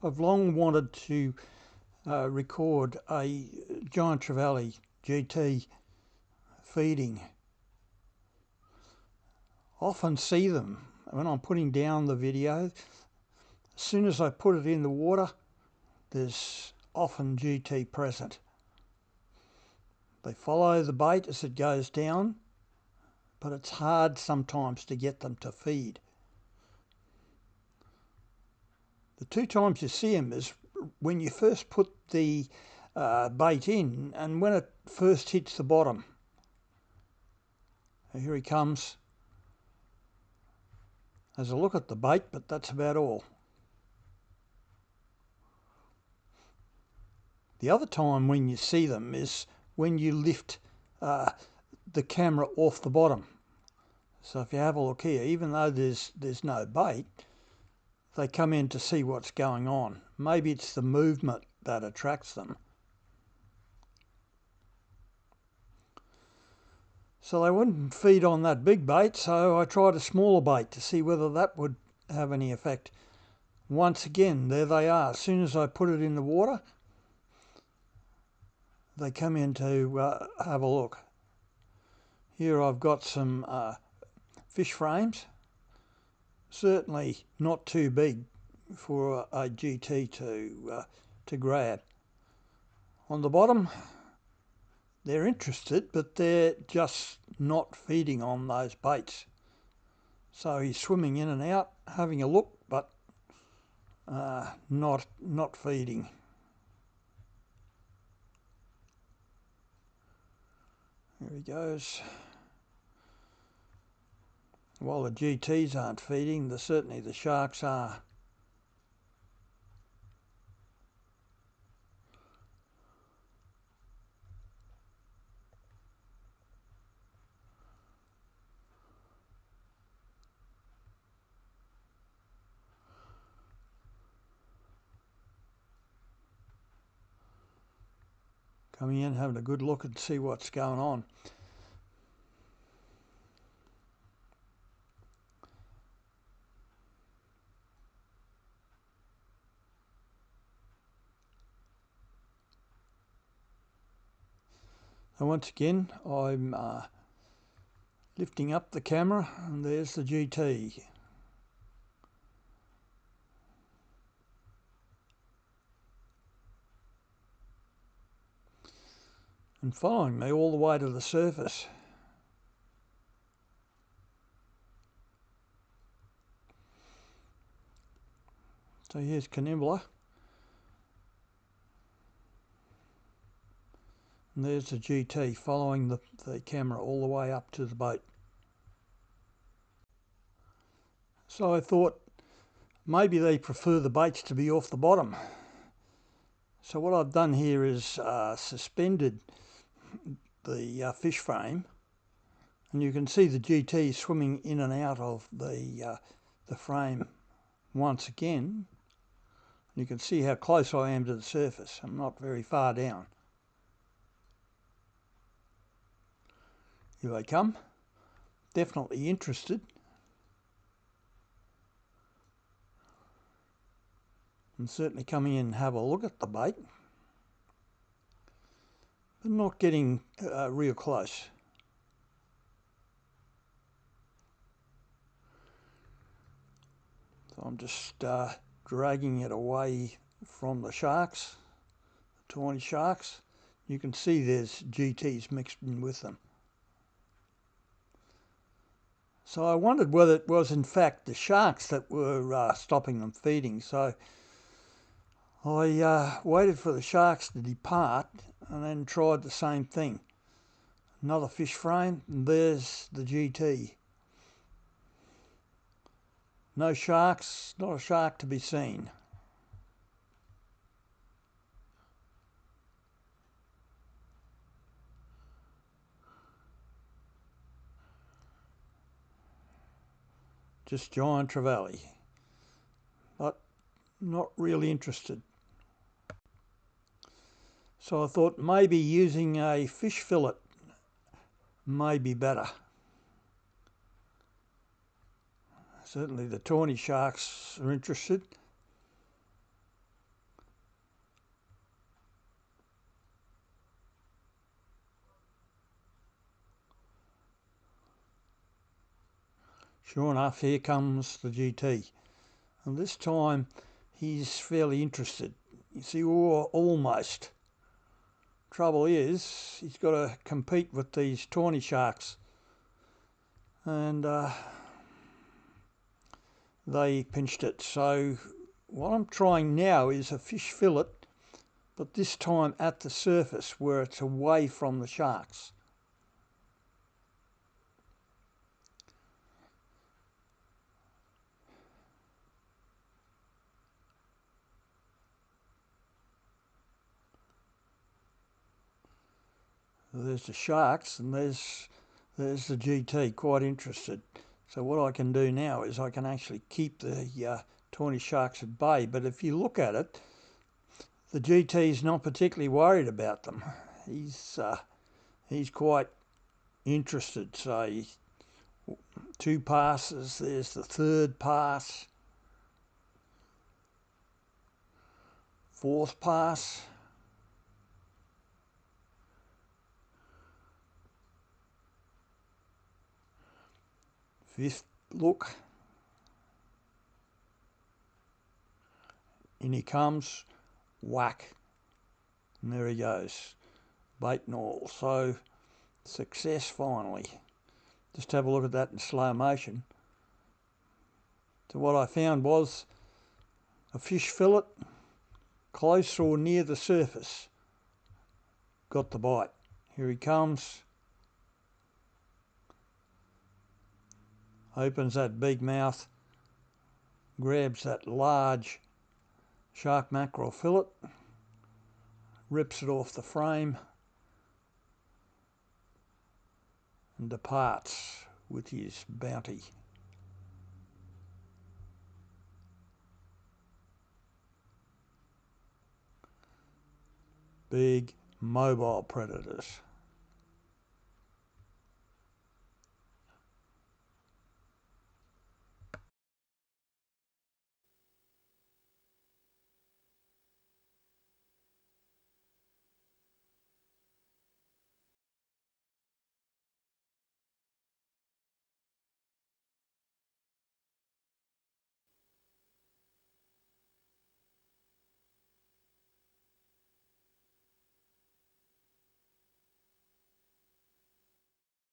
I've long wanted to record a Giant Trevallies GT feeding. Often see them when I'm putting down the video. As soon as I put it in the water, there's often GT present. They follow the bait as it goes down, but it's hard sometimes to get them to feed. The two times you see them is when you first put the bait in and when it first hits the bottom. Here he comes. Has a look at the bait, but that's about all. The other time when you see them is when you lift the camera off the bottom. So if you have a look here, even though there's no bait, they come in to see what's going on. Maybe it's the movement that attracts them. So they wouldn't feed on that big bait, so I tried a smaller bait to see whether that would have any effect. Once again, there they are. As soon as I put it in the water, they come in to have a look. Here I've got some fish frames. Certainly not too big for a GT to grab. On the bottom, they're interested, but they're just not feeding on those baits. So he's swimming in and out, having a look, but not feeding. There he goes. While the GTs aren't feeding, certainly the sharks are. Coming in, having a good look and see what's going on. And once again, I'm lifting up the camera, and there's the GT. And following me all the way to the surface. So here's Kanimbla. And there's the GT following the camera all the way up to the boat. So I thought maybe they prefer the baits to be off the bottom. So what I've done here is suspended the fish frame, and you can see the GT swimming in and out of the frame once again. You can see how close I am to the surface. I'm not very far down. Here they come, definitely interested. And certainly coming in and have a look at the bait, but not getting real close. So I'm just dragging it away from the sharks, the tawny sharks. You can see there's GTs mixed in with them. So I wondered whether it was in fact the sharks that were stopping them feeding. So I waited for the sharks to depart and then tried the same thing. Another fish frame, and there's the GT. No sharks, not a shark to be seen. Just Giant Trevallies, but not really interested. So I thought maybe using a fish fillet may be better. Certainly the tawny sharks are interested. Sure enough, here comes the GT. And this time he's fairly interested. You see, almost. Trouble is, he's got to compete with these tawny sharks. And they pinched it. So what I'm trying now is a fish fillet, but this time at the surface where it's away from the sharks. There's the sharks and there's the GT, quite interested. So what I can do now is I can actually keep the tawny sharks at bay. But if you look at it, the GT's not particularly worried about them. He's quite interested. So 2 passes, there's the 3rd pass, 4th pass. 5th look. In he comes, whack, and there he goes, bait and all. So success finally. Just have a look at that in slow motion. So what I found was a fish fillet close or near the surface. Got the bite. Here he comes. Opens that big mouth, grabs that large shark mackerel fillet, rips it off the frame and departs with his bounty. Big mobile predators.